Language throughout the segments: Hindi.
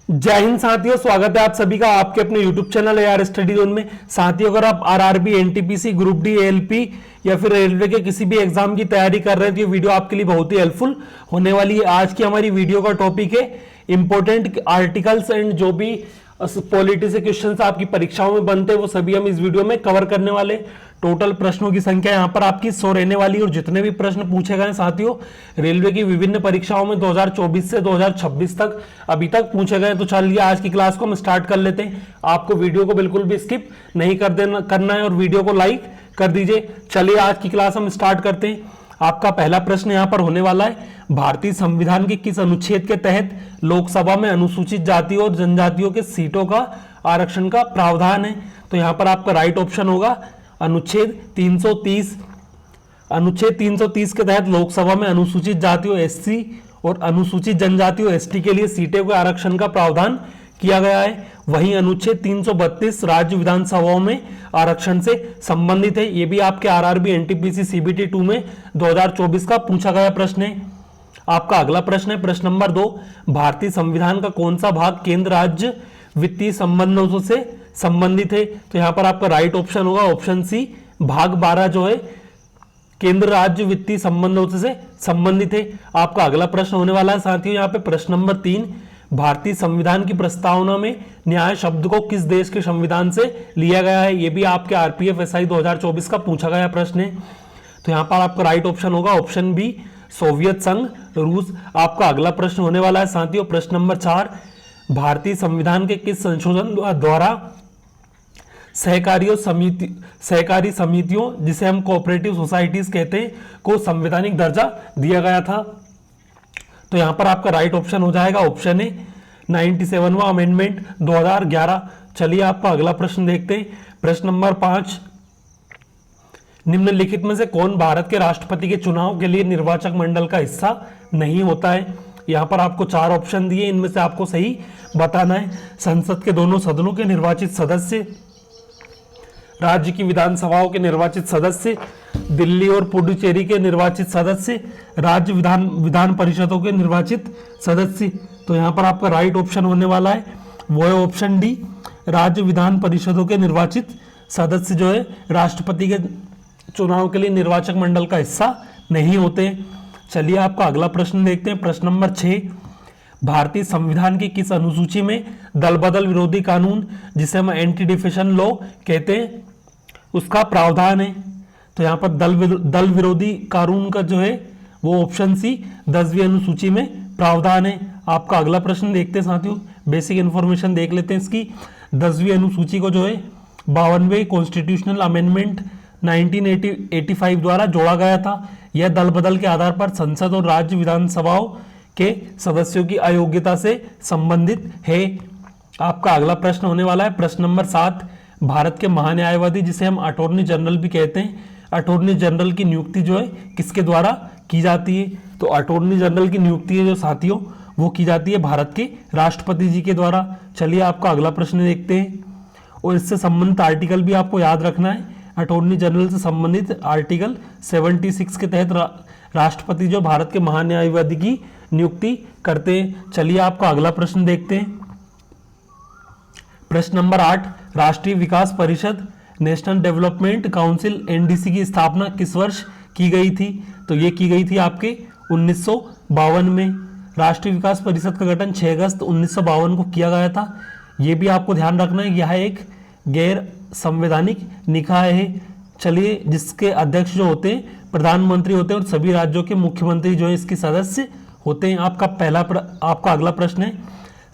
जय हिंद साथियों, स्वागत है आप सभी का आपके अपने YouTube channel AR study zone में। साथियों, अगर आप RRB, NTPC, group D, ALP या फिर रेलवे के किसी भी एग्जाम की तैयारी कर रहे हैं तो ये वीडियो आपके लिए बहुत ही हेल्पफुल होने वाली है। आज की हमारी वीडियो का टॉपिक है इंपॉर्टेंट आर्टिकल्स एंड जो भी पॉलिटी से क्वेश्चन आपकी परीक्षाओं में बनते हैं वो सभी हम इस वीडियो में कवर करने वाले। टोटल प्रश्नों की संख्या यहाँ पर आपकी 100 रहने वाली है और जितने भी प्रश्न पूछे गए साथियों रेलवे की विभिन्न परीक्षाओं में 2024 से 2026 तक अभी तक पूछे गए। तो चलिए आज की क्लास को हम स्टार्ट कर लेते हैं। आपको वीडियो को बिल्कुल भी स्किप नहीं करना है और वीडियो को लाइक कर दीजिए। चलिए आज की क्लास हम स्टार्ट करते हैं। आपका पहला प्रश्न यहाँ पर होने वाला है, भारतीय संविधान के किस अनुच्छेद के तहत लोकसभा में अनुसूचित जातियों और जनजातियों के सीटों का आरक्षण का प्रावधान है? तो यहाँ पर आपका राइट ऑप्शन होगा अनुच्छेद 330। अनुच्छेद 330 के तहत लोकसभा में अनुसूचित जातियों एससी और अनुसूचित जनजातियों एसटी के लिए सीटों के आरक्षण का प्रावधान किया गया है। वहीं अनुच्छेद 332 राज्य विधानसभाओं में आरक्षण से संबंधित है। ये भी आपके आरआरबी, एनटीपीसी, सीबीटी 2 में 2024 का पूछा गया प्रश्न है। आपका अगला प्रश्न है प्रश्न नंबर 2, भारतीय संविधान का कौन सा भाग केंद्र राज्य वित्तीय संबंधों से संबंधित है? तो यहां पर आपका राइट ऑप्शन होगा ऑप्शन सी, भाग 12 जो है केंद्र राज्य वित्तीय संबंधों से संबंधित है। आपका अगला प्रश्न होने वाला है साथियों यहाँ पे प्रश्न नंबर 3, भारतीय संविधान की प्रस्तावना में न्याय शब्द को किस देश के संविधान से लिया गया है? ये भी आपके आरपीएफ एसआई 2024 का पूछा गया प्रश्न है। तो यहाँ पर आपका राइट ऑप्शन होगा ऑप्शन बी, सोवियत संघ रूस। आपका अगला प्रश्न होने वाला है साथियों प्रश्न नंबर 4, भारतीय संविधान के किस संशोधन द्वारा सहकारी समितियों जिसे हम कोऑपरेटिव सोसाइटीज कहते हैं को संवैधानिक दर्जा दिया गया था? तो यहां पर आपका राइट ऑप्शन हो जाएगा ऑप्शन ए, 97वां अमेंडमेंट 2011। चलिए आपका अगला प्रश्न देखते हैं प्रश्न नंबर 5, निम्नलिखित में से कौन भारत के राष्ट्रपति के चुनाव के लिए निर्वाचक मंडल का हिस्सा नहीं होता है? यहां पर आपको 4 ऑप्शन दिए, इनमें से आपको सही बताना है। संसद के दोनों सदनों के निर्वाचित सदस्य, राज्य की विधानसभाओं के निर्वाचित सदस्य, दिल्ली और पुडुचेरी के निर्वाचित सदस्य, राज्य विधान परिषदों के निर्वाचित सदस्य। तो यहाँ पर आपका राइट ऑप्शन होने वाला है वो है ऑप्शन डी, राज्य विधान परिषदों के निर्वाचित सदस्य जो है राष्ट्रपति के चुनाव के लिए निर्वाचक मंडल का हिस्सा नहीं होते। चलिए आपका अगला प्रश्न देखते हैं प्रश्न नंबर 6, भारतीय संविधान की किस अनुसूची में दल बदल विरोधी कानून जिसे हम एंटी डिफेशन लॉ कहते हैं उसका प्रावधान है? तो यहाँ पर दल विरोधी कानून का जो है वो ऑप्शन सी 10वीं अनुसूची में प्रावधान है। आपका अगला प्रश्न देखते हैं साथियों, बेसिक इंफॉर्मेशन देख लेते हैं इसकी। 10वीं अनुसूची को जो है 52वें कॉन्स्टिट्यूशनल अमेंडमेंट 1985 द्वारा जोड़ा गया था। यह दल बदल के आधार पर संसद और राज्य विधानसभाओं के सदस्यों की अयोग्यता से संबंधित है। आपका अगला प्रश्न होने वाला है प्रश्न नंबर 7, भारत के महान्यायवादी जिसे हम अटॉर्नी जनरल भी कहते हैं, अटॉर्नी जनरल की नियुक्ति जो है किसके द्वारा की जाती है? तो अटॉर्नी जनरल की नियुक्ति है जो साथियों वो की जाती है भारत के राष्ट्रपति जी के द्वारा। चलिए आपका अगला प्रश्न देखते हैं और इससे संबंधित आर्टिकल भी आपको याद रखना है। अटॉर्नी जनरल से संबंधित आर्टिकल 76 के तहत राष्ट्रपति जो भारत के महान्यायवादी की नियुक्ति करते हैं। चलिए आपका अगला प्रश्न देखते हैं प्रश्न नंबर 8, राष्ट्रीय विकास परिषद नेशनल डेवलपमेंट काउंसिल एनडीसी की स्थापना किस वर्ष की गई थी? तो ये की गई थी आपके 1952 में। राष्ट्रीय विकास परिषद का गठन 6 अगस्त 1952 को किया गया था। ये भी आपको ध्यान रखना है, यह एक गैर संवैधानिक निकाय है। चलिए, जिसके अध्यक्ष जो होते हैं प्रधानमंत्री होते हैं और सभी राज्यों के मुख्यमंत्री जो है इसके सदस्य होते हैं। आपका अगला प्रश्न है,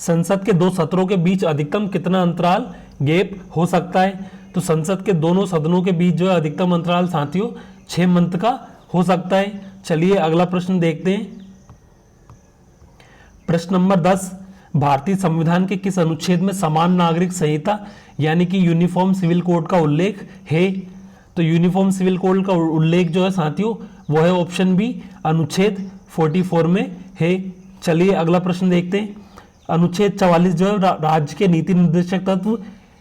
संसद के 2 सत्रों के बीच अधिकतम कितना अंतराल गैप हो सकता है? तो संसद के दोनों सदनों के बीच जो है अधिकतम अंतराल साथियों 6 मंथ का हो सकता है। चलिए अगला प्रश्न देखते हैं प्रश्न नंबर 10, भारतीय संविधान के किस अनुच्छेद में समान नागरिक संहिता यानी कि यूनिफॉर्म सिविल कोड का उल्लेख है? तो यूनिफॉर्म सिविल कोड का उल्लेख जो है साथियों वो है ऑप्शन बी, अनुच्छेद 44 में है। चलिए अगला प्रश्न देखते हैं, अनुच्छेद 44 जो है राज्य के नीति निर्देशक तत्व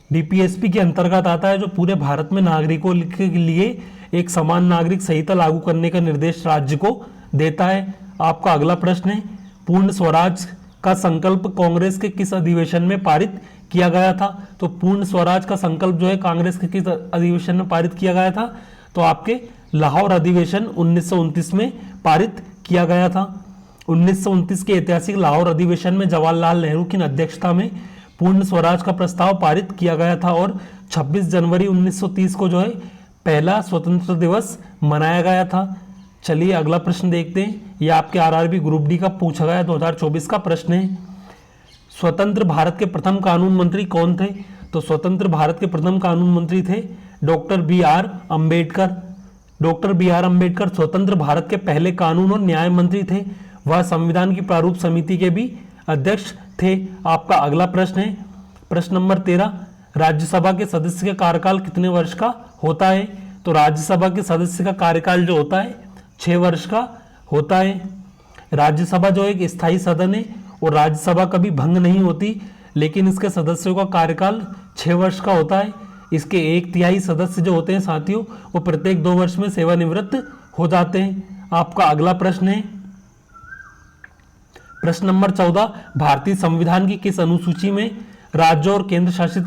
डीपीएसपी के अंतर्गत आता है जो पूरे भारत में नागरिकों के लिए एक समान नागरिक संहिता लागू करने का निर्देश राज्य को देता है। आपका अगला प्रश्न है, पूर्ण स्वराज का संकल्प कांग्रेस के किस अधिवेशन में पारित किया गया था? तो पूर्ण स्वराज का संकल्प जो है कांग्रेस के किस अधिवेशन में पारित किया गया था? तो आपके लाहौर अधिवेशन 1929 में पारित किया गया था। 1929 के ऐतिहासिक लाहौर अधिवेशन में जवाहरलाल नेहरू की अध्यक्षता में पूर्ण स्वराज का प्रस्ताव पारित किया गया था और 26 जनवरी 1930 को जो है पहला स्वतंत्रता दिवस मनाया गया था। चलिए अगला प्रश्न देखते हैं। यह आपके आरआरबी ग्रुप डी का पूछा गया 2024 का प्रश्न है। स्वतंत्र भारत के प्रथम कानून मंत्री कौन थे? तो स्वतंत्र भारत के प्रथम कानून मंत्री थे doctor B R Ambedkar. Doctor B R Ambedkar स्वतंत्र भारत के पहले कानून और न्याय मंत्री थे। वह संविधान की प्रारूप समिति के भी अध्यक्ष थे। आपका अगला प्रश्न है प्रश्न नंबर 13। राज्यसभा के सदस्य का कार्यकाल कितने वर्ष का होता है? तो राज्यसभा के सदस्य का कार्यकाल जो होता है 6 वर्ष का होता है। राज्यसभा जो एक स्थायी सदन है और राज्यसभा कभी भंग नहीं होती, लेकिन इसके सदस्यों का कार्यकाल 6 वर्ष का होता है। इसके 1/3 सदस्य जो होते हैं साथियों वो प्रत्येक 2 वर्ष में सेवानिवृत्त हो जाते हैं। आपका अगला प्रश्न है प्रश्न नंबर 14। भारतीय संविधान की किस अनुसूची में राज्यों और केंद्र शासित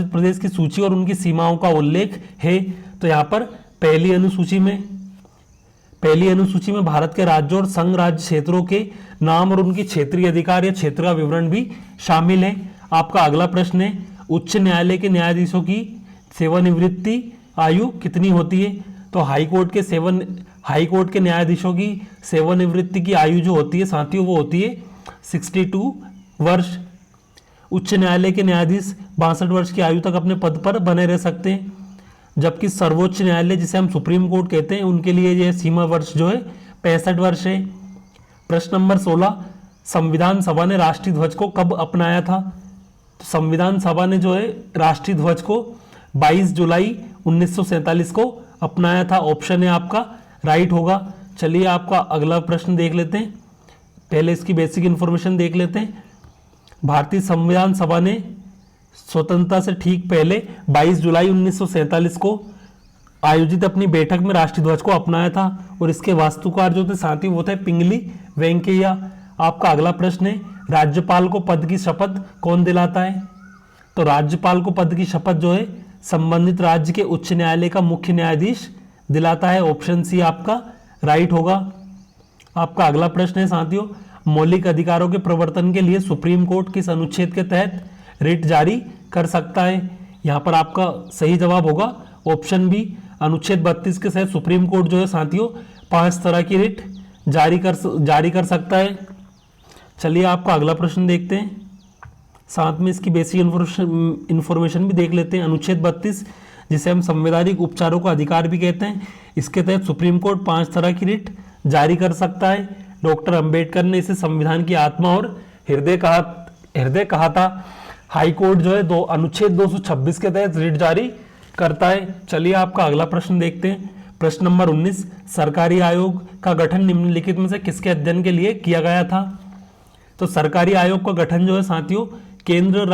प्रदेश की सूची और उनकी सीमाओं का उल्लेख है? तो यहाँ पर पहली अनुसूची में भारत के राज्यों और संघ राज्य क्षेत्रों के नाम और उनकी क्षेत्रीय अधिकार या क्षेत्र का विवरण भी शामिल है। आपका अगला प्रश्न है उच्च न्यायालय के न्यायाधीशों की सेवानिवृत्ति आयु कितनी होती है? तो हाईकोर्ट के न्यायाधीशों की सेवानिवृत्ति की आयु जो होती है साथियों वो होती है 62 वर्ष। उच्च न्यायालय के न्यायाधीश 62 वर्ष की आयु तक अपने पद पर बने रह सकते हैं, जबकि सर्वोच्च न्यायालय जिसे हम सुप्रीम कोर्ट कहते हैं उनके लिए यह सीमा वर्ष जो है 65 वर्ष है। प्रश्न नंबर 16। संविधान सभा ने राष्ट्रीय ध्वज को कब अपनाया था? तो संविधान सभा ने जो है राष्ट्रीय ध्वज को 22 जुलाई 1947 को अपनाया था। ऑप्शन है आपका राइट होगा। चलिए आपका अगला प्रश्न देख लेते हैं। पहले इसकी बेसिक इंफॉर्मेशन देख लेते हैं। भारतीय संविधान सभा ने स्वतंत्रता से ठीक पहले 22 जुलाई 1947 को आयोजित अपनी बैठक में राष्ट्रीय ध्वज को अपनाया था और इसके वास्तुकार जो थे साथियों वो थे पिंगली वेंकैया। आपका अगला प्रश्न है राज्यपाल को पद की शपथ कौन दिलाता है? तो राज्यपाल को पद की शपथ जो है संबंधित राज्य के उच्च न्यायालय का मुख्य न्यायाधीश दिलाता है। ऑप्शन सी आपका राइट होगा। आपका अगला प्रश्न है साथियों मौलिक अधिकारों के प्रवर्तन के लिए सुप्रीम कोर्ट किस अनुच्छेद के तहत रिट जारी कर सकता है? यहाँ पर आपका सही जवाब होगा ऑप्शन बी अनुच्छेद 32 के तहत सुप्रीम कोर्ट जो है साथियों 5 तरह की रिट जारी कर सकता है। चलिए आपका अगला प्रश्न देखते हैं, साथ में इसकी बेसिक इंफॉर्मेशन भी देख लेते हैं। अनुच्छेद 32 जिसे हम संवैधानिक उपचारों का अधिकार भी कहते हैं, इसके तहत सुप्रीम कोर्ट 5 तरह की रिट जारी कर सकता है। डॉक्टर अंबेडकर ने इसे संविधान की आत्मा और हृदय कहा था। हाई कोर्ट जो है अनुच्छेद 226 के तहत रिट जारी करता है। चलिए आपका अगला प्रश्न देखते हैं। प्रश्न नंबर 19। सरकारी आयोग का गठन निम्नलिखित में से किसके अध्ययन के लिए किया गया था? तो सरकारी आयोग का गठन जो है साथियों केंद्र और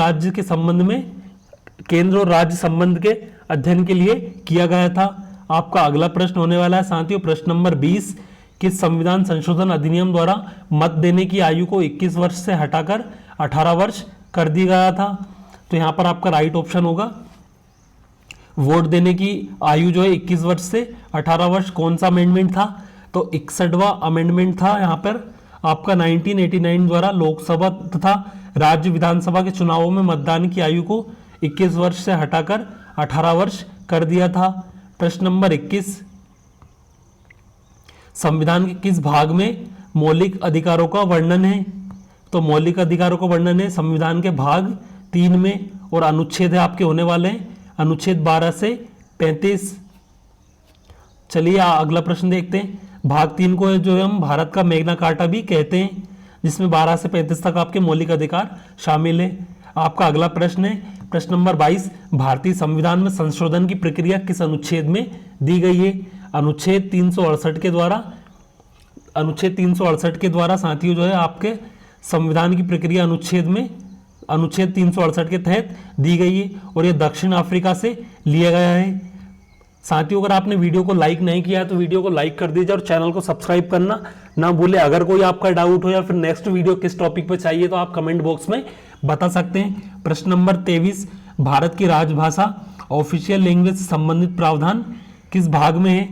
राज्य संबंध के अध्ययन के लिए किया गया था। आपका अगला प्रश्न होने वाला है साथियों प्रश्न नंबर 20। किस संविधान संशोधन अधिनियम द्वारा मत देने की आयु को 21 वर्ष से हटाकर 18 वर्ष कर दिया गया था? तो यहाँ पर आपका राइट ऑप्शन होगा वोट देने की आयु जो है 21 वर्ष से 18 वर्ष। कौन सा अमेंडमेंट था? तो 61वां अमेंडमेंट था। यहाँ पर आपका 1989 द्वारा लोकसभा तथा राज्य विधानसभा के चुनावों में मतदान की आयु को 21 वर्ष से हटाकर 18 वर्ष कर दिया था। प्रश्न नंबर 21। संविधान के किस भाग में मौलिक अधिकारों का वर्णन है? तो मौलिक अधिकारों का वर्णन है संविधान के भाग 3 में और अनुच्छेद है आपके होने वाले हैं अनुच्छेद 12 से 35। चलिए अगला प्रश्न देखते हैं। भाग 3 को जो है हम भारत का मैग्ना कार्टा भी कहते हैं, जिसमें 12 से 35 तक आपके मौलिक अधिकार शामिल है। आपका अगला प्रश्न है प्रश्न नंबर 22। भारतीय संविधान में संशोधन की प्रक्रिया किस अनुच्छेद में दी गई है? अनुच्छेद 368 के द्वारा साथियों जो है आपके संविधान की प्रक्रिया अनुच्छेद 368 के तहत दी गई है और यह दक्षिण अफ्रीका से लिया गया है। साथियों अगर आपने वीडियो को लाइक नहीं किया है तो वीडियो को लाइक कर दीजिए और चैनल को सब्सक्राइब करना ना भूले। अगर कोई आपका डाउट हो या फिर नेक्स्ट वीडियो किस टॉपिक पे चाहिए तो आप कमेंट बॉक्स में बता सकते हैं। प्रश्न नंबर 23, भारत की राजभाषा ऑफिशियल लैंग्वेज से संबंधित प्रावधान किस भाग में है?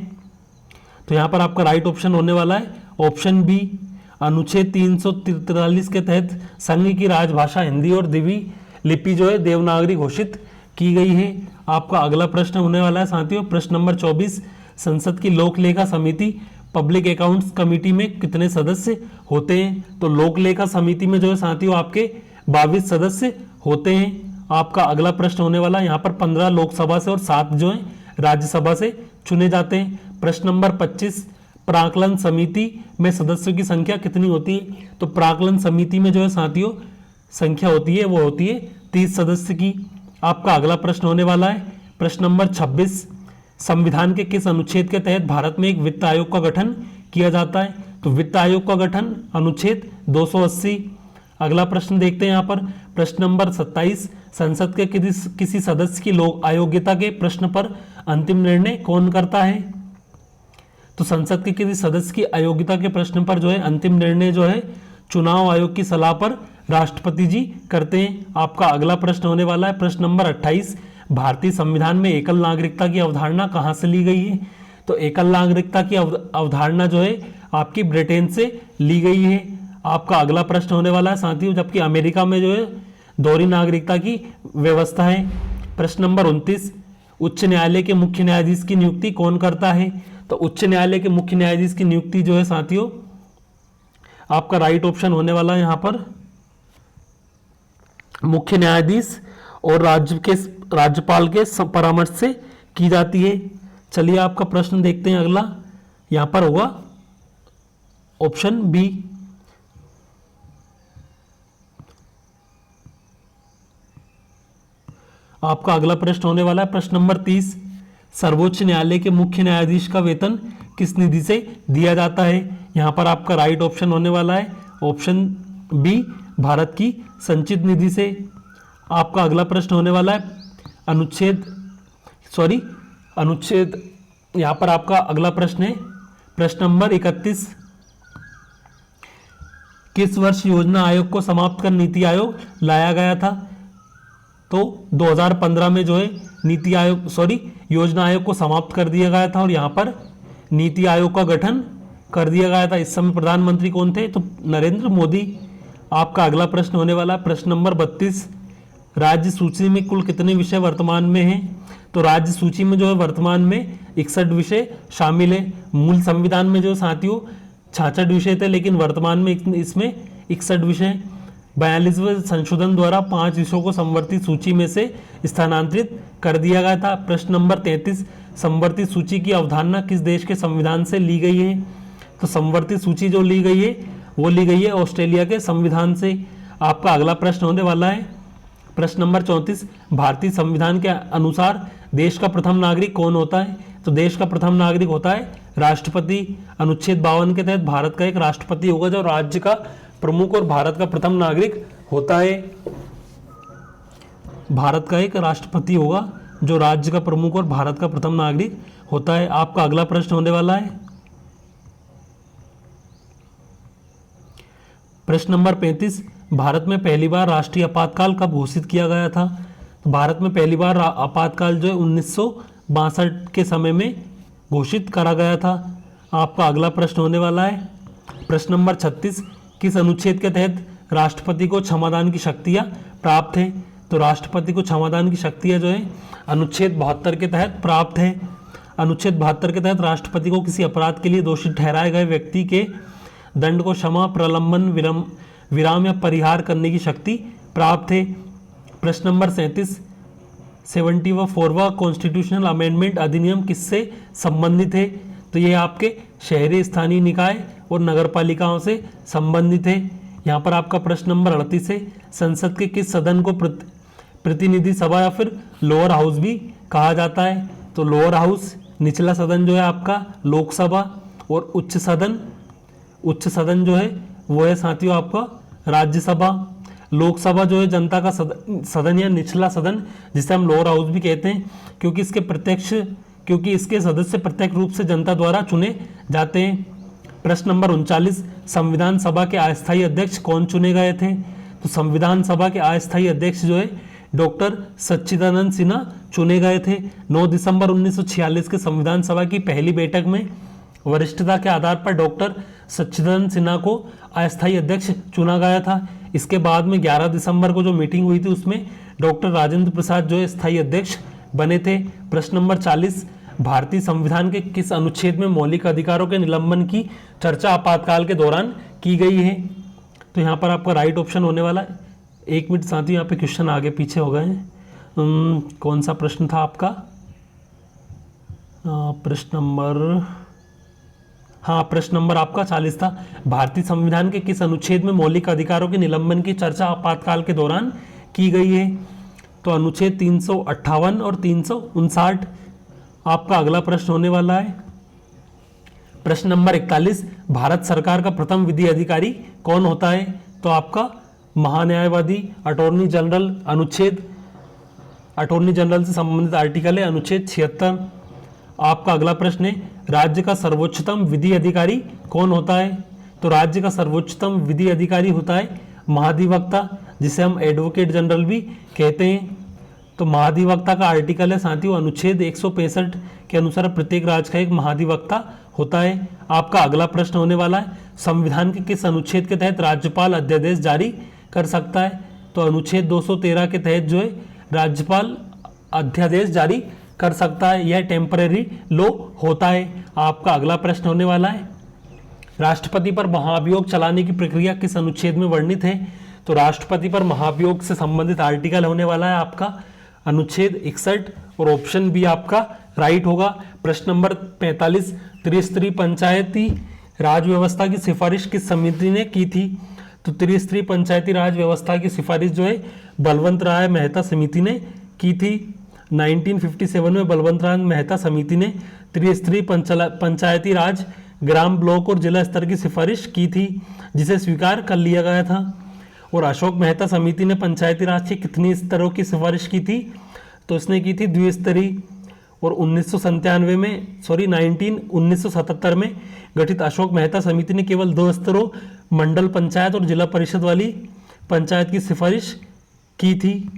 तो यहाँ पर आपका राइट ऑप्शन होने वाला है ऑप्शन बी, अनुच्छेद 343 के तहत संघ की राजभाषा हिंदी और द्विवी लिपि जो है देवनागरी घोषित की गई है। आपका अगला प्रश्न होने वाला है साथियों प्रश्न नंबर 24, संसद की लोक लेखा समिति पब्लिक अकाउंट्स कमेटी में कितने सदस्य होते हैं? तो लोक लेखा समिति में जो है साथियों आपके 22 सदस्य होते हैं। आपका अगला प्रश्न होने वाला है यहाँ पर 15 लोकसभा से और 7 जो है राज्यसभा से चुने जाते हैं। प्रश्न नंबर 25, प्राक्कलन समिति में सदस्यों की संख्या कितनी होती है? तो प्राक्कलन समिति में जो है साथियों संख्या होती है वो होती है 30 सदस्य की। आपका अगला प्रश्न होने वाला है प्रश्न नंबर 26, संविधान के किस अनुच्छेद के तहत भारत में एक वित्त आयोग का गठन किया जाता है? तो वित्त आयोग का गठन अनुच्छेद 280। अगला प्रश्न देखते हैं यहाँ पर प्रश्न नंबर 27, संसद के किसी सदस्य की लोक अयोग्यता के प्रश्न पर अंतिम निर्णय कौन करता है? तो संसद के किसी सदस्य की अयोग्यता के प्रश्न पर जो है अंतिम निर्णय जो है चुनाव आयोग की सलाह पर राष्ट्रपति जी करते हैं। आपका अगला प्रश्न होने वाला है प्रश्न नंबर 28, भारतीय संविधान में एकल नागरिकता की अवधारणा कहाँ से ली गई है? तो एकल नागरिकता की अवधारणा जो है आपकी ब्रिटेन से ली गई है। आपका अगला प्रश्न होने वाला है साथियों जबकि अमेरिका में जो है दोहरी नागरिकता की व्यवस्था है। प्रश्न नंबर 29, उच्च न्यायालय के मुख्य न्यायाधीश की नियुक्ति कौन करता है? तो उच्च न्यायालय के मुख्य न्यायाधीश की नियुक्ति जो है साथियों आपका राइट ऑप्शन होने वाला है यहाँ पर मुख्य न्यायाधीश और राज्यपाल के परामर्श से की जाती है। चलिए आपका प्रश्न देखते हैं अगला, यहां पर होगा ऑप्शन बी। आपका अगला प्रश्न होने वाला है प्रश्न नंबर 30, सर्वोच्च न्यायालय के मुख्य न्यायाधीश का वेतन किस निधि से दिया जाता है? यहां पर आपका राइट ऑप्शन होने वाला है ऑप्शन बी, भारत की संचित निधि से। आपका अगला प्रश्न होने वाला है अनुच्छेद यहां पर आपका अगला प्रश्न है प्रश्न नंबर 31, किस वर्ष योजना आयोग को समाप्त कर नीति आयोग लाया गया था? तो 2015 में जो है योजना आयोग को समाप्त कर दिया गया था और यहाँ पर नीति आयोग का गठन कर दिया गया था। इस समय प्रधानमंत्री कौन थे? तो नरेंद्र मोदी। आपका अगला प्रश्न होने वाला प्रश्न नंबर 32, राज्य सूची में कुल कितने विषय वर्तमान में हैं? तो राज्य सूची में जो है वर्तमान में 61 विषय शामिल है। मूल संविधान में जो साथियों 66 विषय थे लेकिन वर्तमान में इसमें 61 विषय। 42वें संशोधन द्वारा 5 विषयों को संवर्धित सूची में से स्थानांतरित कर दिया गया था। प्रश्न नंबर 33, संवर्धित सूची की अवधारणा किस देश के संविधान से ली गई है? तो संवर्धित सूची जो ली गई है वो ली गई है ऑस्ट्रेलिया के संविधान से। आपका अगला प्रश्न होने वाला है प्रश्न नंबर 34, भारतीय संविधान के अनुसार देश का प्रथम नागरिक कौन होता है? तो देश का प्रथम नागरिक होता है राष्ट्रपति। अनुच्छेद 52 के तहत भारत का एक राष्ट्रपति होगा जो राज्य का प्रमुख और भारत का प्रथम नागरिक होता है। भारत का एक राष्ट्रपति होगा जो राज्य का प्रमुख और भारत का प्रथम नागरिक होता है। आपका अगला प्रश्न होने वाला है प्रश्न नंबर 35, भारत में पहली बार राष्ट्रीय आपातकाल कब घोषित किया गया था? तो भारत में पहली बार आपातकाल जो है 1962 के समय में घोषित करा गया था। आपका अगला प्रश्न होने वाला है प्रश्न नंबर 36, किस अनुच्छेद के तहत राष्ट्रपति को क्षमादान की शक्तियां प्राप्त है? तो राष्ट्रपति को क्षमादान की शक्तियां जो है अनुच्छेद 72 के तहत प्राप्त है। अनुच्छेद 72 के तहत राष्ट्रपति को किसी अपराध के लिए दोषी ठहराए गए व्यक्ति के दंड को क्षमा, प्रलंबन, विराम या परिहार करने की शक्ति प्राप्त है। प्रश्न नंबर 37, 74वां कॉन्स्टिट्यूशनल अमेंडमेंट अधिनियम किससे संबंधित है? तो ये आपके शहरी स्थानीय निकाय और नगर पालिकाओं से संबंधित है। यहाँ पर आपका प्रश्न नंबर 38 है, संसद के किस सदन को प्रतिनिधि सभा या फिर लोअर हाउस भी कहा जाता है? तो लोअर हाउस निचला सदन जो है आपका लोकसभा और उच्च सदन जो है वो है साथियों आपका राज्यसभा। लोकसभा जो है जनता का सदन या निचला सदन जिसे हम लोअर हाउस भी कहते हैं क्योंकि इसके प्रत्यक्ष क्योंकि इसके सदस्य प्रत्यक्ष रूप से जनता द्वारा चुने जाते हैं। प्रश्न नंबर 39, संविधान सभा के अस्थायी अध्यक्ष कौन चुने गए थे? तो संविधान सभा के अस्थायी अध्यक्ष जो है डॉक्टर सच्चिदानंद सिन्हा चुने गए थे। 9 दिसंबर 1946 के संविधान सभा की पहली बैठक में वरिष्ठता के आधार पर डॉक्टर सच्चिदानंद सिन्हा को अस्थायी अध्यक्ष चुना गया था। इसके बाद में 11 दिसंबर को जो मीटिंग हुई थी उसमें डॉक्टर राजेंद्र प्रसाद जो है स्थायी अध्यक्ष बने थे। प्रश्न नंबर 40, भारतीय संविधान के किस अनुच्छेद में मौलिक अधिकारों के निलंबन की चर्चा आपातकाल के दौरान की गई है? तो यहाँ पर आपका राइट ऑप्शन होने वाला है। एक मिनट साथ ही यहाँ पे क्वेश्चन आगे पीछे हो गए हैं। कौन सा प्रश्न था आपका? प्रश्न नंबर आपका 40 था। भारतीय संविधान के किस अनुच्छेद में मौलिक अधिकारों के निलंबन की चर्चा आपातकाल के दौरान की गई है? तो अनुच्छेद 358 और 359 आपका अगला प्रश्न होने वाला है। प्रश्न नंबर 41, भारत सरकार का प्रथम विधि अधिकारी कौन होता है? तो आपका महान्यायवादी अटॉर्नी जनरल, अटॉर्नी जनरल से संबंधित आर्टिकल है अनुच्छेद 76। आपका अगला प्रश्न है, राज्य का सर्वोच्चतम विधि अधिकारी कौन होता है? तो राज्य का सर्वोच्चतम विधि अधिकारी होता है महाधिवक्ता, जिसे हम एडवोकेट जनरल भी कहते हैं। तो महाधिवक्ता का आर्टिकल है साथियों अनुच्छेद 165 के अनुसार प्रत्येक राज्य का एक महाधिवक्ता होता है। आपका अगला प्रश्न होने वाला है, संविधान के किस अनुच्छेद के तहत राज्यपाल अध्यादेश जारी कर सकता है? तो अनुच्छेद 213 के तहत जो है राज्यपाल अध्यादेश जारी कर सकता है, यह टेम्परेरी लॉ होता है। आपका अगला प्रश्न होने वाला है, राष्ट्रपति पर महाभियोग चलाने की प्रक्रिया किस अनुच्छेद में वर्णित है? तो राष्ट्रपति पर महाभियोग से संबंधित आर्टिकल होने वाला है आपका अनुच्छेद 61 और ऑप्शन बी आपका राइट होगा। प्रश्न नंबर 45, त्रिस्तरीय पंचायती राज व्यवस्था की सिफारिश किस समिति ने की थी? तो त्रिस्तरीय पंचायती राज व्यवस्था की सिफारिश जो है बलवंत राय मेहता समिति ने की थी। 1957 में बलवंत राय मेहता समिति ने त्रिस्तरीय पंचायती राज ग्राम, ब्लॉक और जिला स्तर की सिफारिश की थी, जिसे स्वीकार कर लिया गया था। और अशोक मेहता समिति ने पंचायती राज के कितने स्तरों की सिफारिश की थी? तो इसने की थी द्विस्तरीय। और 1977 में गठित अशोक मेहता समिति ने केवल 2 स्तरों मंडल पंचायत और जिला परिषद वाली पंचायत की सिफारिश की थी।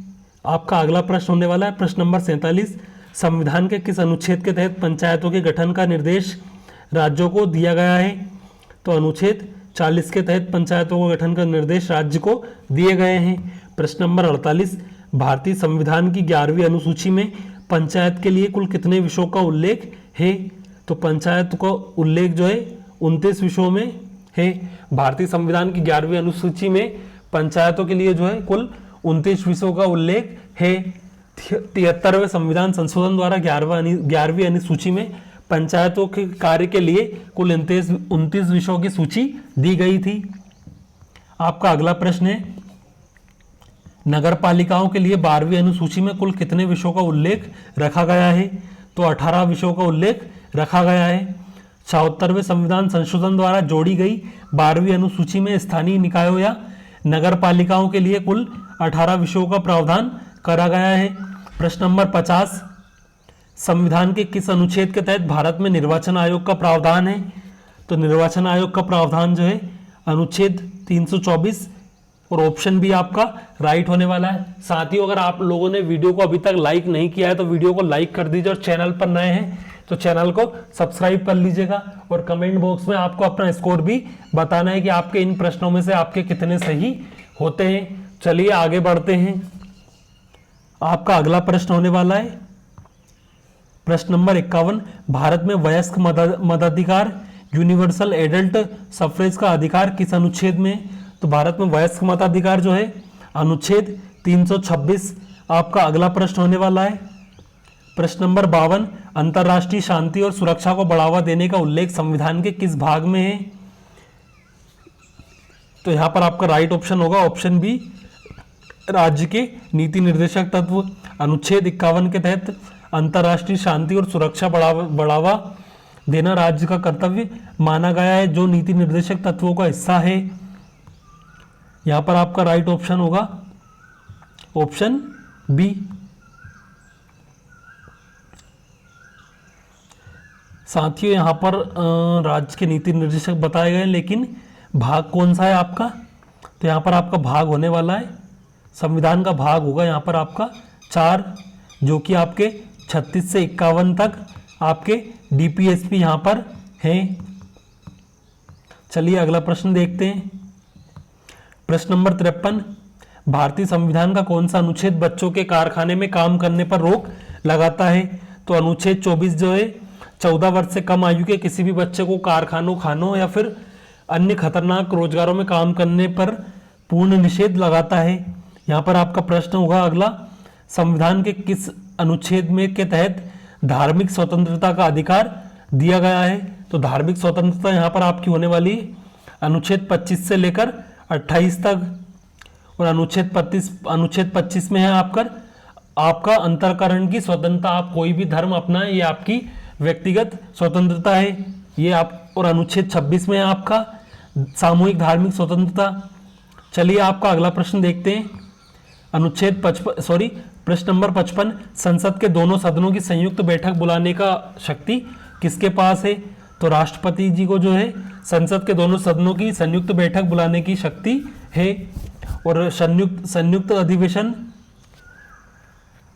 आपका अगला प्रश्न होने वाला है प्रश्न नंबर 47, संविधान के किस अनुच्छेद के तहत पंचायतों के गठन का निर्देश राज्यों को दिया गया है? तो अनुच्छेद 40 के तहत पंचायतों को गठन का निर्देश राज्य को दिए गए हैं। प्रश्न नंबर 48, भारतीय संविधान की 11वीं अनुसूची में पंचायत के लिए कुल कितने विषयों का उल्लेख है? तो पंचायत का उल्लेख जो है 29 विषयों में है। भारतीय संविधान की 11वीं अनुसूची में पंचायतों के लिए जो है कुल 29 विषयों का उल्लेख है। 73वें संविधान संशोधन द्वारा 11वीं अनुसूची में पंचायतों के कार्य के लिए कुल 29 विषयों की सूची दी गई थी। आपका अगला प्रश्न है, नगर पालिकाओं के लिए 12वीं अनुसूची में कुल कितने विषयों का उल्लेख रखा गया है? तो 18 विषयों का उल्लेख रखा गया है। 74वें संविधान संशोधन द्वारा जोड़ी गई 12वीं अनुसूची में स्थानीय निकायों या नगर पालिकाओं के लिए कुल 18 विषयों का प्रावधान करा गया है। प्रश्न नंबर 50, संविधान के किस अनुच्छेद के तहत भारत में निर्वाचन आयोग का प्रावधान है? तो निर्वाचन आयोग का प्रावधान जो है अनुच्छेद 324 और ऑप्शन बी आपका राइट होने वाला है। साथियों, अगर आप लोगों ने वीडियो को अभी तक लाइक नहीं किया है तो वीडियो को लाइक कर दीजिए, और चैनल पर नए हैं तो चैनल को सब्सक्राइब कर लीजिएगा। और कमेंट बॉक्स में आपको अपना स्कोर भी बताना है कि आपके इन प्रश्नों में से आपके कितने सही होते हैं। चलिए आगे बढ़ते हैं। आपका अगला प्रश्न होने वाला है प्रश्न नंबर 51, भारत में वयस्क मताधिकार यूनिवर्सल एडल्ट सफरेज का अधिकार किस अनुच्छेद में? तो भारत में वयस्क मताधिकार जो है अनुच्छेद 326। आपका अगला प्रश्न होने वाला है प्रश्न नंबर 52, अंतर्राष्ट्रीय शांति और सुरक्षा को बढ़ावा देने का उल्लेख संविधान के किस भाग में है? तो यहां पर आपका राइट ऑप्शन होगा ऑप्शन बी, राज्य के नीति निर्देशक तत्व। अनुच्छेद 51 के तहत अंतर्राष्ट्रीय शांति और सुरक्षा बढ़ावा देना राज्य का कर्तव्य माना गया है, जो नीति निर्देशक तत्वों का हिस्सा है। यहां पर आपका राइट ऑप्शन होगा ऑप्शन बी। साथियों यहाँ पर राज्य के नीति निर्देशक बताए गए, लेकिन भाग कौन सा है आपका? तो यहाँ पर आपका भाग होने वाला है, संविधान का भाग होगा यहाँ पर आपका 4, जो कि आपके 36 से 51 तक आपके डीपीएसपी यहाँ पर हैं। चलिए अगला प्रश्न देखते हैं। प्रश्न नंबर 53, भारतीय संविधान का कौन सा अनुच्छेद बच्चों के कारखाने में काम करने पर रोक लगाता है? तो अनुच्छेद 24 जो है 14 वर्ष से कम आयु के किसी भी बच्चे को कारखानों, खानों या फिर अन्य खतरनाक रोजगारों में काम करने पर पूर्ण निषेध लगाता है। यहाँ पर आपका प्रश्न होगा अगला, संविधान के किस अनुच्छेद में के तहत धार्मिक स्वतंत्रता का अधिकार दिया गया है? तो धार्मिक स्वतंत्रता यहाँ पर आपकी होने वाली है अनुच्छेद 25 से लेकर 28 तक, और अनुच्छेद 25 में है आपका अंतरकरण की स्वतंत्रता, आप कोई भी धर्म अपनाएं, ये आपकी व्यक्तिगत स्वतंत्रता है ये आप। और अनुच्छेद 26 में है आपका सामूहिक धार्मिक स्वतंत्रता। चलिए आपका अगला प्रश्न देखते हैं। प्रश्न नंबर 55, संसद के दोनों सदनों की संयुक्त बैठक बुलाने का शक्ति किसके पास है? तो राष्ट्रपति जी को जो है संसद के दोनों सदनों की संयुक्त बैठक बुलाने की शक्ति है। और संयुक्त अधिवेशन,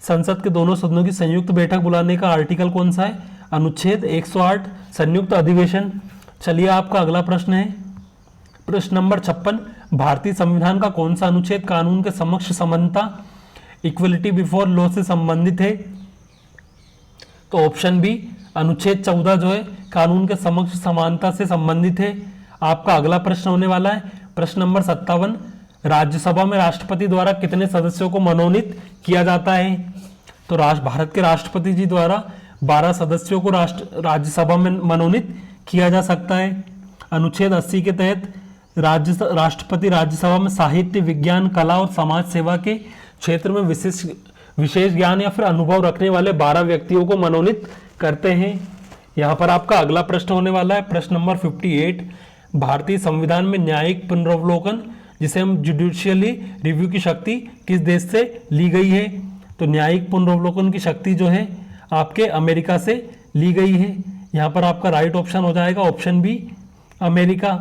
संसद के दोनों सदनों की संयुक्त बैठक बुलाने का आर्टिकल कौन सा है? अनुच्छेद 108 संयुक्त अधिवेशन। चलिए आपका अगला प्रश्न है प्रश्न नंबर 56, भारतीय संविधान का कौन सा अनुच्छेद कानून के समक्ष समानता, इक्वलिटी बिफोर लॉ से संबंधित है? तो ऑप्शन बी अनुच्छेद 14 जो है कानून के समक्ष समानता से संबंधित है। आपका अगला प्रश्न होने वाला है प्रश्न नंबर 57, राज्यसभा में राष्ट्रपति द्वारा कितने सदस्यों को मनोनीत किया जाता है? तो भारत के राष्ट्रपति जी द्वारा 12 सदस्यों को राज्यसभा में मनोनीत किया जा सकता है। अनुच्छेद 80 के तहत राष्ट्रपति राज्यसभा में साहित्य, विज्ञान, कला और समाज सेवा के क्षेत्र में विशेष ज्ञान या फिर अनुभव रखने वाले 12 व्यक्तियों को मनोनीत करते हैं। यहाँ पर आपका अगला प्रश्न होने वाला है प्रश्न नंबर 58, भारतीय संविधान में न्यायिक पुनरावलोकन, जिसे हम जुडिशियली रिव्यू की शक्ति किस देश से ली गई है? तो न्यायिक पुनरावलोकन की शक्ति जो है आपके अमेरिका से ली गई है। यहाँ पर आपका राइट ऑप्शन हो जाएगा ऑप्शन बी अमेरिका।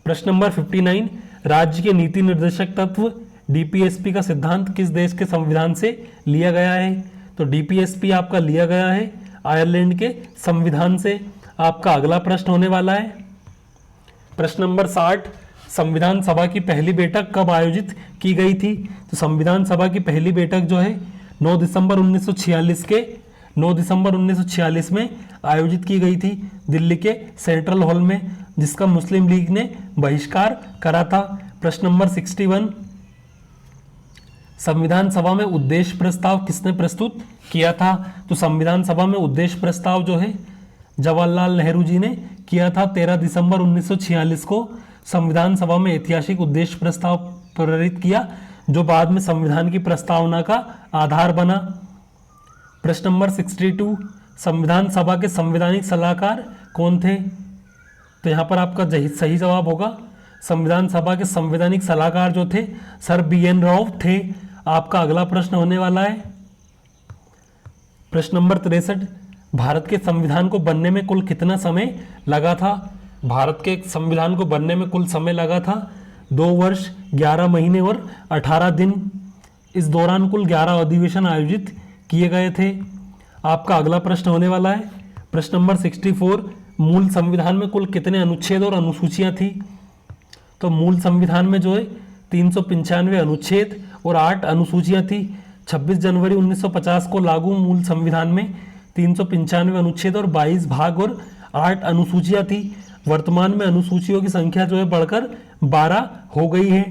प्रश्न नंबर 59, राज्य के नीति निर्देशक तत्व डीपीएसपी का सिद्धांत किस देश के संविधान से लिया गया है? तो डीपीएसपी आपका लिया गया है आयरलैंड के संविधान से। आपका अगला प्रश्न होने वाला है प्रश्न नंबर 60, संविधान सभा की पहली बैठक कब आयोजित की गई थी? तो संविधान सभा की पहली बैठक जो है 9 दिसंबर 1946 में आयोजित की गई थी दिल्ली के सेंट्रल हॉल में, जिसका मुस्लिम लीग ने बहिष्कार करा था। प्रश्न नंबर 61, संविधान सभा में उद्देश्य प्रस्ताव किसने प्रस्तुत किया था? तो संविधान सभा में उद्देश्य प्रस्ताव जो है जवाहरलाल नेहरू जी ने किया था। 13 दिसंबर 1946 को संविधान सभा में ऐतिहासिक उद्देश्य प्रस्ताव प्रेरित किया, जो बाद में संविधान की प्रस्तावना का आधार बना। प्रश्न नंबर 62, संविधान सभा के संवैधानिक सलाहकार कौन थे? तो यहाँ पर आपका सही जवाब होगा संविधान सभा के संवैधानिक सलाहकार जो थे सर BN राव थे। आपका अगला प्रश्न होने वाला है प्रश्न नंबर 63, भारत के संविधान को बनने में कुल कितना समय लगा था? भारत के संविधान को बनने में कुल समय लगा था 2 वर्ष 11 महीने और 18 दिन। इस दौरान कुल 11 अधिवेशन आयोजित किए गए थे। आपका अगला प्रश्न होने वाला है प्रश्न नंबर 64, मूल संविधान में कुल कितने अनुच्छेद और अनुसूचियां थी? तो मूल संविधान में जो है 395 अनुच्छेद और 8 अनुसूचियां थी। 26 जनवरी 1950 को लागू मूल संविधान में 395 अनुच्छेद और 22 भाग और 8 अनुसूचियां थी। वर्तमान में अनुसूचियों की संख्या जो है बढ़कर 12 हो गई है।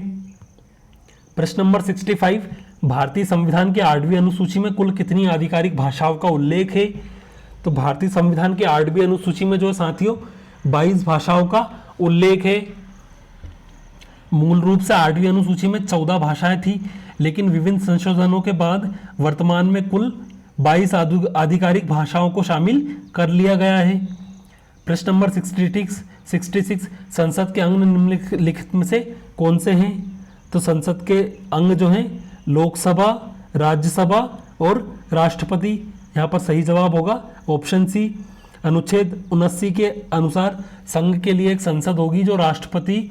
प्रश्न नंबर 65, भारतीय संविधान की 8वीं अनुसूची में कुल कितनी आधिकारिक भाषाओं का उल्लेख है? तो भारतीय संविधान की 8वीं अनुसूची में जो साथियों 22 भाषाओं का उल्लेख है। मूल रूप से 8वीं अनुसूची में 14 भाषाएं थी, लेकिन विभिन्न संशोधनों के बाद वर्तमान में कुल 22 आधिकारिक भाषाओं को शामिल कर लिया गया है। प्रश्न नंबर 66, संसद के अंग निम्नलिखित में से कौन से हैं? तो संसद के अंग जो हैं लोकसभा, राज्यसभा और राष्ट्रपति। यहाँ पर सही जवाब होगा ऑप्शन सी। अनुच्छेद 79 के अनुसार संघ के लिए एक संसद होगी जो राष्ट्रपति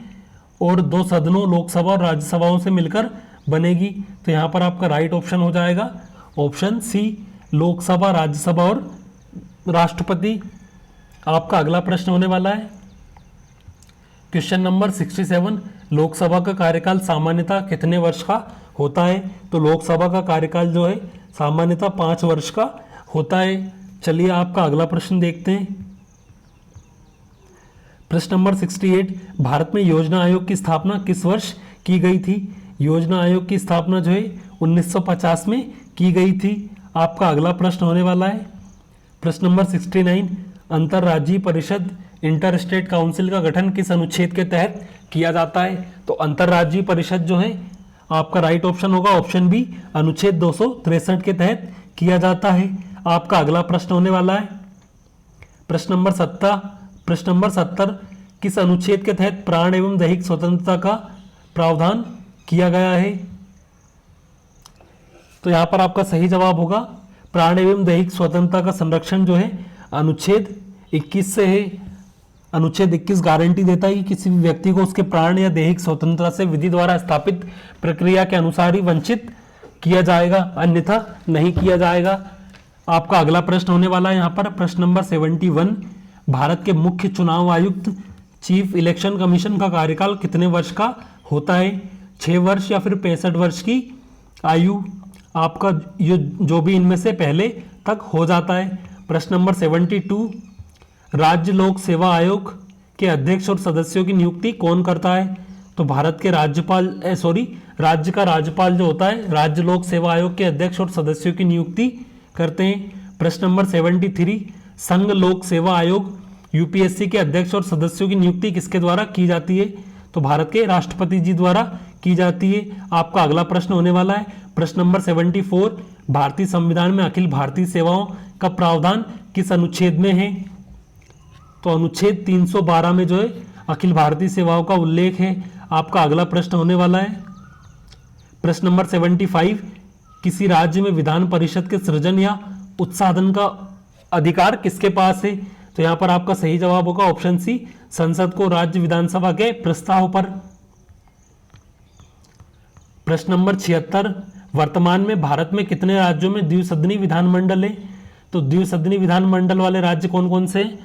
और 2 सदनों लोकसभा और राज्यसभाओं से मिलकर बनेगी। तो यहाँ पर आपका राइट ऑप्शन हो जाएगा ऑप्शन सी, लोकसभा, राज्यसभा और राष्ट्रपति। आपका अगला प्रश्न होने वाला है क्वेश्चन नंबर 67, लोकसभा का कार्यकाल सामान्यतः कितने वर्ष का होता है? तो लोकसभा का कार्यकाल जो है सामान्यतः 5 वर्ष का होता है। चलिए आपका अगला प्रश्न देखते हैं। प्रश्न नंबर 68, भारत में योजना आयोग की स्थापना किस वर्ष की गई थी? योजना आयोग की स्थापना जो है 1950 में की गई थी। आपका अगला प्रश्न होने वाला है प्रश्न नंबर 69, अंतर्राज्यीय परिषद इंटर स्टेट काउंसिल का गठन किस अनुच्छेद के तहत किया जाता है? तो अंतर्राज्यीय परिषद जो है आपका राइट ऑप्शन होगा ऑप्शन बी, अनुच्छेद 263 के तहत किया जाता है। आपका अगला प्रश्न होने वाला है प्रश्न नंबर 70, किस अनुच्छेद के तहत प्राण एवं दैहिक स्वतंत्रता का प्रावधान किया गया है? तो यहां पर आपका सही जवाब होगा प्राण एवं दैहिक स्वतंत्रता का संरक्षण जो है अनुच्छेद 21 से है। अनुच्छेद 21 गारंटी देता है कि किसी भी व्यक्ति को उसके प्राण या दैहिक स्वतंत्रता से विधि द्वारा स्थापित प्रक्रिया के अनुसार ही वंचित किया जाएगा, अन्यथा नहीं किया जाएगा। आपका अगला प्रश्न होने वाला है यहाँ पर प्रश्न नंबर 71, भारत के मुख्य चुनाव आयुक्त चीफ इलेक्शन कमीशन का कार्यकाल कितने वर्ष का होता है? 6 वर्ष या फिर 65 वर्ष की आयु? आपका जो भी इनमें से पहले तक हो जाता है। प्रश्न नंबर 72, राज्य लोक सेवा आयोग के अध्यक्ष और सदस्यों की नियुक्ति कौन करता है? तो भारत के राज्य का राज्यपाल जो होता है राज्य लोक सेवा आयोग के अध्यक्ष और सदस्यों की नियुक्ति करते हैं। प्रश्न नंबर 73, संघ लोक सेवा आयोग यूपीएससी के अध्यक्ष और सदस्यों की नियुक्ति किसके द्वारा की जाती है? तो भारत के राष्ट्रपति जी द्वारा की जाती है। आपका अगला प्रश्न होने वाला है प्रश्न नंबर 74, भारतीय संविधान में अखिल भारतीय सेवाओं का प्रावधान किस अनुच्छेद में है? तो अनुच्छेद 312 में जो है अखिल भारतीय सेवाओं का उल्लेख है। आपका अगला प्रश्न होने वाला है प्रश्न नंबर 75, किसी राज्य में विधान परिषद के सृजन या उत्साधन का अधिकार किसके पास है? तो यहां पर आपका सही जवाब होगा ऑप्शन सी, संसद को राज्य विधानसभा के प्रस्ताव पर। प्रश्न नंबर 76, वर्तमान में भारत में कितने राज्यों में द्विसदनी विधानमंडल है? तो द्विसदनी विधानमंडल वाले राज्य कौन कौन से हैं?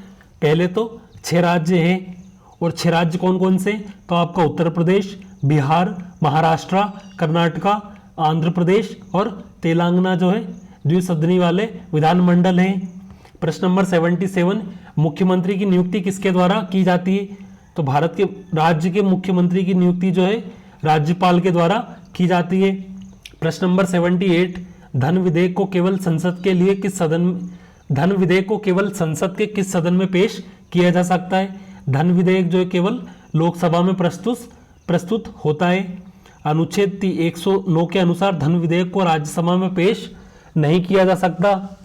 पहले तो 6 राज्य हैं, और 6 राज्य कौन कौन से? तो आपका उत्तर प्रदेश, बिहार, महाराष्ट्र, कर्नाटका, आंध्र प्रदेश और तेलंगाना जो है द्विसदनी वाले विधानमंडल हैं। प्रश्न नंबर 77, मुख्यमंत्री की नियुक्ति किसके द्वारा की जाती है? तो भारत के राज्य के मुख्यमंत्री की नियुक्ति जो है राज्यपाल के द्वारा की जाती है। प्रश्न नंबर 78, धन विधेयक को केवल संसद के किस सदन में पेश किया जा सकता है? धन विधेयक जो है केवल लोकसभा में प्रस्तुत होता है। अनुच्छेद 109 के अनुसार धन विधेयक को राज्यसभा में पेश नहीं किया जा सकता।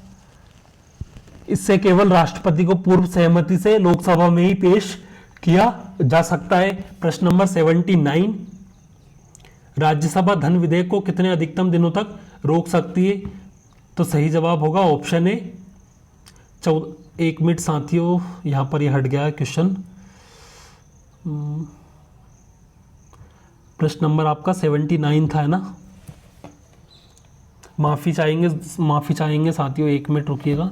इससे केवल राष्ट्रपति को पूर्व सहमति से लोकसभा में ही पेश किया जा सकता है। प्रश्न नंबर 79, राज्यसभा धन विधेयक को कितने अधिकतम दिनों तक रोक सकती है? तो सही जवाब होगा ऑप्शन ए 14। 1 मिनट साथियों, यहां पर यह हट गया है क्वेश्चन। प्रश्न नंबर आपका 79 था, है ना? माफी चाहेंगे साथियों, 1 मिनट रुकिएगा।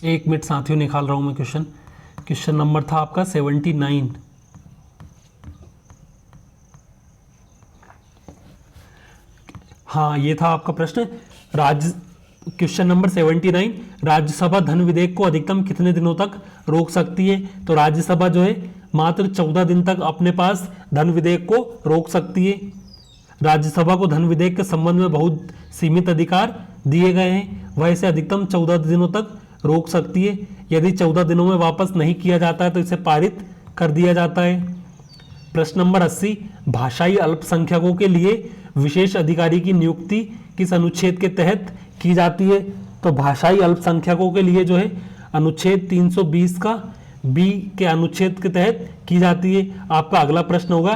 एक मिनट साथियों, निकाल रहा हूं मैं क्वेश्चन नंबर था आपका 79। हाँ, ये था आपका प्रश्न। क्वेश्चन नंबर 79, राज्यसभा धन विधेयक को अधिकतम कितने दिनों तक रोक सकती है? तो राज्यसभा जो है मात्र 14 दिन तक अपने पास धन विधेयक को रोक सकती है। राज्यसभा को धन विधेयक के संबंध में बहुत सीमित अधिकार दिए गए हैं, वह इसे अधिकतम 14 दिनों तक रोक सकती है। यदि 14 दिनों में वापस नहीं किया जाता है तो इसे पारित कर दिया जाता है। प्रश्न नंबर 80, भाषाई अल्पसंख्यकों के लिए विशेष अधिकारी की नियुक्ति किस अनुच्छेद के तहत की जाती है? तो भाषाई अल्पसंख्यकों के लिए जो है अनुच्छेद 320 का बी के अनुच्छेद के तहत की जाती है। आपका अगला प्रश्न होगा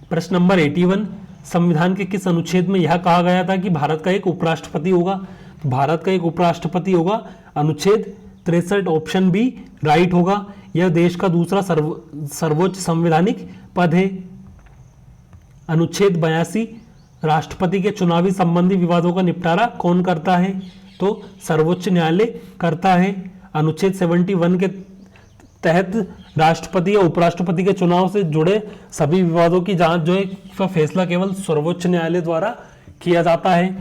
प्रश्न नंबर 81, संविधान के किस अनुच्छेद में यह कहा गया था कि भारत का एक उपराष्ट्रपति होगा? तो भारत का एक उपराष्ट्रपति होगा अनुच्छेद 63, ऑप्शन बी राइट होगा। यह देश का दूसरा सर्वोच्च संवैधानिक पद है। अनुच्छेद 82, राष्ट्रपति के चुनावी संबंधी विवादों का निपटारा कौन करता है? तो सर्वोच्च न्यायालय करता है। अनुच्छेद 71 के तहत राष्ट्रपति या उपराष्ट्रपति के चुनाव से जुड़े सभी विवादों की जांच जो है का फैसला केवल सर्वोच्च न्यायालय द्वारा किया जाता है।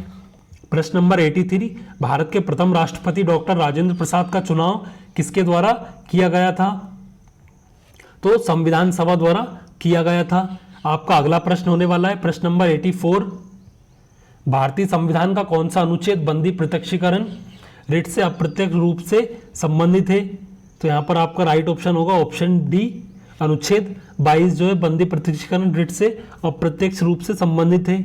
प्रश्न नंबर 83, भारत के प्रथम राष्ट्रपति डॉक्टर राजेंद्र प्रसाद का चुनाव किसके द्वारा किया गया था? तो संविधान सभा द्वारा किया गया था। आपका अगला प्रश्न होने वाला है प्रश्न नंबर 84, भारतीय संविधान का कौन सा अनुच्छेद बंदी प्रत्यक्षीकरण रिट से अप्रत्यक्ष रूप से संबंधित है? तो यहाँ पर आपका राइट ऑप्शन होगा ऑप्शन डी, अनुच्छेद 22 जो है बंदी प्रत्यक्षीकरण रिट से अप्रत्यक्ष रूप से संबंधित है।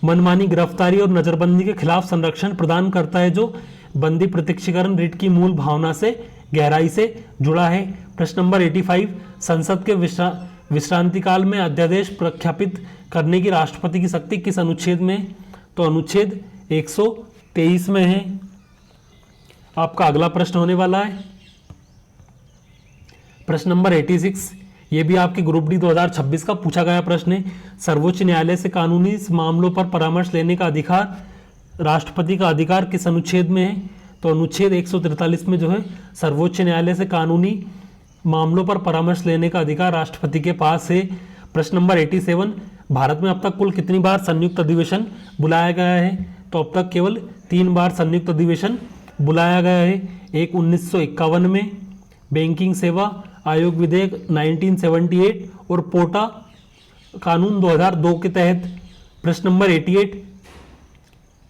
मनमानी गिरफ्तारी और नजरबंदी के खिलाफ संरक्षण प्रदान करता है जो बंदी प्रत्यक्षीकरण रिट की मूल भावना से गहराई से जुड़ा है। प्रश्न नंबर 85, संसद के विश्रांति काल में अध्यादेश प्रख्यापित करने की राष्ट्रपति की शक्ति किस अनुच्छेद में? तो अनुच्छेद 123 में है। आपका अगला प्रश्न होने वाला है प्रश्न नंबर 86, ये भी आपके ग्रुप डी 2026 का पूछा गया प्रश्न है। सर्वोच्च न्यायालय से कानूनी मामलों पर परामर्श लेने का अधिकार राष्ट्रपति का अधिकार किस अनुच्छेद में है? तो अनुच्छेद 143 में जो है सर्वोच्च न्यायालय से कानूनी मामलों पर परामर्श लेने का अधिकार राष्ट्रपति के पास है। प्रश्न नंबर 87, भारत में अब तक कुल कितनी बार संयुक्त अधिवेशन बुलाया गया है? तो अब तक केवल 3 बार संयुक्त अधिवेशन बुलाया गया है। एक 1951 में, बैंकिंग सेवा आयोग विधेयक 1978 और पोटा कानून 2002 के तहत। प्रश्न नंबर 88,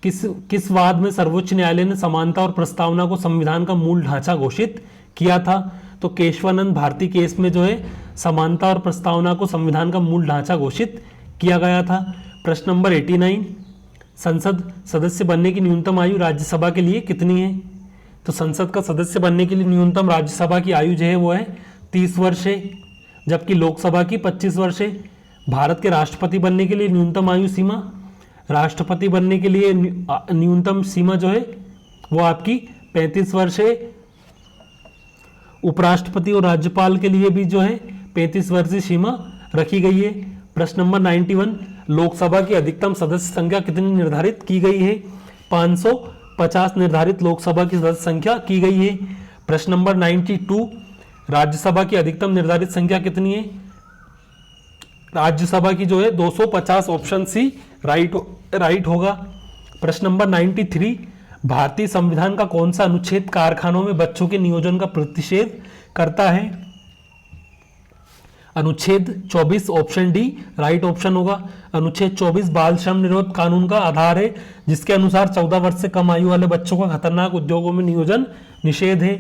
किस वाद में सर्वोच्च न्यायालय ने समानता और प्रस्तावना को संविधान का मूल ढांचा घोषित किया था? तो केशवानंद भारती केस में जो है समानता और प्रस्तावना को संविधान का मूल ढांचा घोषित किया गया था। प्रश्न नंबर 89, संसद सदस्य बनने की न्यूनतम आयु राज्यसभा के लिए कितनी है? तो संसद का सदस्य बनने के लिए न्यूनतम राज्यसभा की आयु जो है वो है 30 वर्ष है, जबकि लोकसभा की 25 वर्ष है। भारत के राष्ट्रपति बनने के लिए न्यूनतम आयु सीमा, राष्ट्रपति बनने के लिए न्यूनतम सीमा जो है वो आपकी 35 वर्ष है। उपराष्ट्रपति और राज्यपाल के लिए भी जो है 35 वर्ष की सीमा रखी गई है। प्रश्न नंबर 91, लोकसभा की अधिकतम सदस्य संख्या कितनी निर्धारित की गई है? 550 निर्धारित लोकसभा की सदस्य संख्या की गई है। प्रश्न नंबर 92, राज्यसभा की अधिकतम निर्धारित संख्या कितनी है? राज्यसभा की जो है 250, ऑप्शन सी राइट होगा। प्रश्न नंबर 93, भारतीय संविधान का कौन सा अनुच्छेद कारखानों में बच्चों के नियोजन का प्रतिषेध करता है? अनुच्छेद 24, ऑप्शन डी राइट ऑप्शन होगा। अनुच्छेद 24 बाल श्रम निरोध कानून का आधार है, जिसके अनुसार 14 वर्ष से कम आयु वाले बच्चों का खतरनाक उद्योगों में नियोजन निषेध है।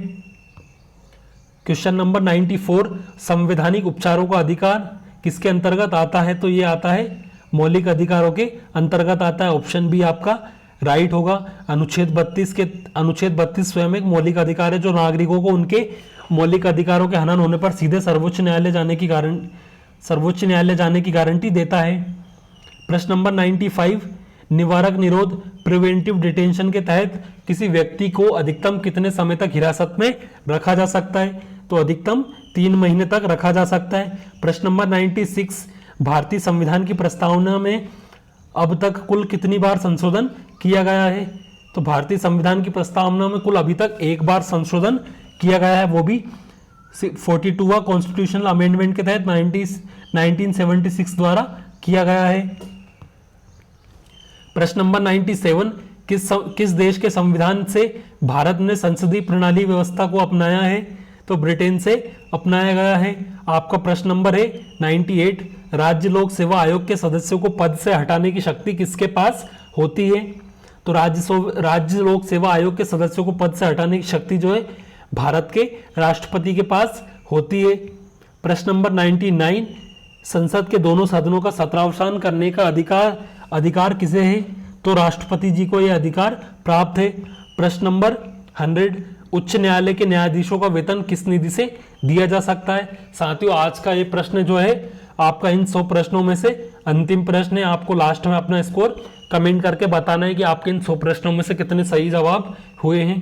क्वेश्चन नंबर 94, संवैधानिक उपचारों का अधिकार किसके अंतर्गत आता है? तो ये आता है मौलिक अधिकारों के अंतर्गत आता है, ऑप्शन बी आपका राइट होगा। अनुच्छेद 32 स्वयं एक मौलिक अधिकार है जो नागरिकों को उनके मौलिक अधिकारों के हनन होने पर सीधे सर्वोच्च न्यायालय जाने की गारंटी देता है। प्रश्न नंबर 95, निवारक निरोध प्रिवेंटिव डिटेंशन के तहत किसी व्यक्ति को अधिकतम कितने समय तक हिरासत में रखा जा सकता है? तो अधिकतम 3 महीने तक रखा जा सकता है। प्रश्न नंबर 96, भारतीय संविधान की प्रस्तावना में अब तक कुल कितनी बार संशोधन किया गया है? तो भारतीय संविधान की प्रस्तावना में कुल अभी तक 1 बार संशोधन किया गया है, वो भी 42वां कॉन्स्टिट्यूशनल अमेंडमेंट के तहत 1976 द्वारा किया गया है। प्रश्न नंबर 97, किस देश के संविधान से भारत ने संसदीय प्रणाली व्यवस्था को अपनाया है? तो ब्रिटेन से अपनाया गया है। आपका प्रश्न नंबर है 98, राज्य लोक सेवा आयोग के सदस्यों को पद से हटाने की शक्ति किसके पास होती है? तो राज्य लोक सेवा आयोग के सदस्यों को पद से हटाने की शक्ति जो है भारत के राष्ट्रपति के पास होती है। प्रश्न नंबर 99, संसद के दोनों सदनों का सत्रावसान करने का अधिकार किसे है? तो राष्ट्रपति जी को यह अधिकार प्राप्त है। प्रश्न नंबर 100, उच्च न्यायालय के न्यायाधीशों का वेतन किस निधि से दिया जा सकता है? साथियों, आज का ये प्रश्न जो है आपका इन 100 प्रश्नों में से अंतिम प्रश्न है। आपको लास्ट में अपना स्कोर कमेंट करके बताना है कि आपके इन 100 प्रश्नों में से कितने सही जवाब हुए हैं।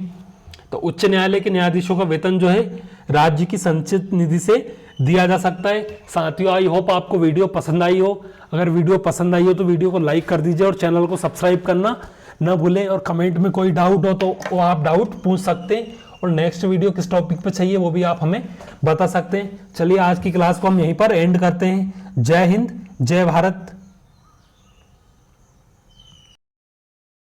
तो उच्च न्यायालय के न्यायाधीशों का वेतन जो है राज्य की संचित निधि से दिया जा सकता है। साथियों, आई होप आपको वीडियो पसंद आई हो। अगर वीडियो पसंद आई हो तो वीडियो को लाइक कर दीजिए और चैनल को सब्सक्राइब करना न भूलें। और कमेंट में कोई डाउट हो तो वो आप डाउट पूछ सकते हैं, और नेक्स्ट वीडियो किस टॉपिक पे चाहिए वो भी आप हमें बता सकते हैं। चलिए आज की क्लास को हम यहीं पर एंड करते हैं। जय हिंद, जय भारत।